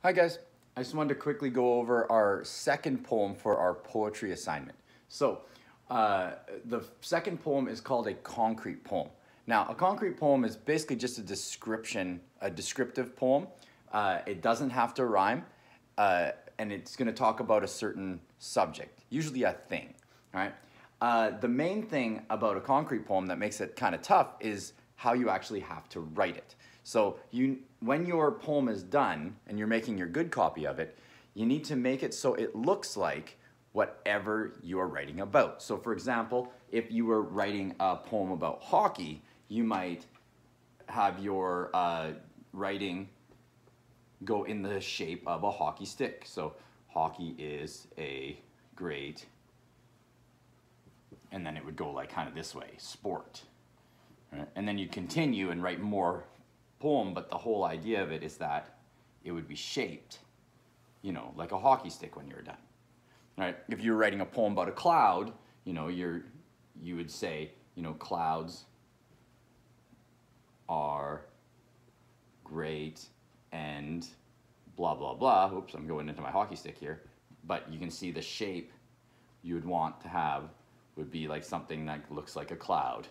Hi guys, I just wanted to quickly go over our second poem for our poetry assignment. So, the second poem is called a concrete poem. Now, a concrete poem is basically just a description, a descriptive poem. It doesn't have to rhyme, and it's going to talk about a certain subject, usually a thing, right? The main thing about a concrete poem that makes it kind of tough is how you actually have to write it. So when your poem is done and you're making your good copy of it, you need to make it so it looks like whatever you are writing about. So for example, if you were writing a poem about hockey, you might have your writing go in the shape of a hockey stick. So hockey is a great, and then it would go like kind of this way, sport. Right? And then you continue and write more poem, but the whole idea of it is that it would be shaped, you know, like a hockey stick when you're done. Right? If you're writing a poem about a cloud, you know, you would say, you know, clouds are great and blah blah blah. Oops, I'm going into my hockey stick here. But you can see the shape you would want to have would be like something that looks like a cloud.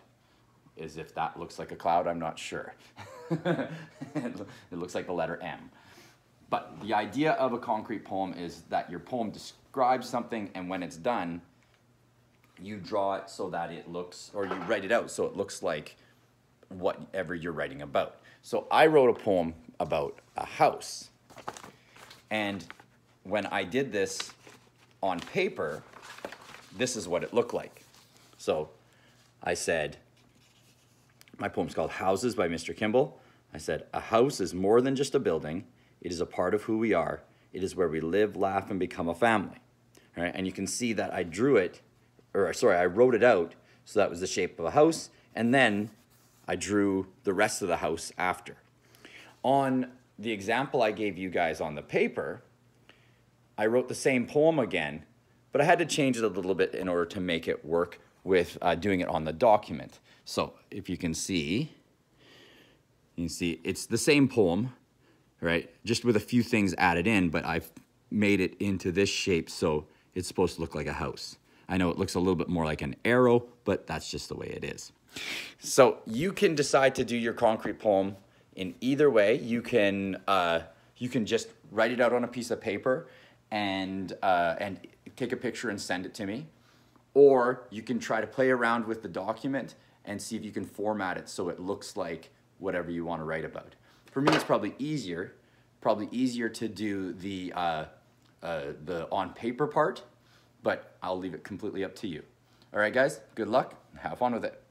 As if that looks like a cloud, I'm not sure. It looks like the letter M. But the idea of a concrete poem is that your poem describes something, and when it's done, you draw it so that it looks, or you write it out so it looks like whatever you're writing about. So I wrote a poem about a house. And when I did this on paper, this is what it looked like. So I said, my poem's called Houses by Mr. Kimball. I said, a house is more than just a building. It is a part of who we are. It is where we live, laugh, and become a family. All right? And you can see that I drew it, or sorry, I wrote it out so that was the shape of a house, and then I drew the rest of the house after. On the example I gave you guys on the paper, I wrote the same poem again, but I had to change it a little bit in order to make it work with doing it on the document. So if you can see it's the same poem, right? Just with a few things added in, but I've made it into this shape so it's supposed to look like a house. I know it looks a little bit more like an arrow, but that's just the way it is. So you can decide to do your concrete poem in either way. You can just write it out on a piece of paper and take a picture and send it to me. Or you can try to play around with the document and see if you can format it so it looks like whatever you want to write about. For me, it's probably easier to do the on paper part, but I'll leave it completely up to you. All right, guys, good luck. Have fun with it.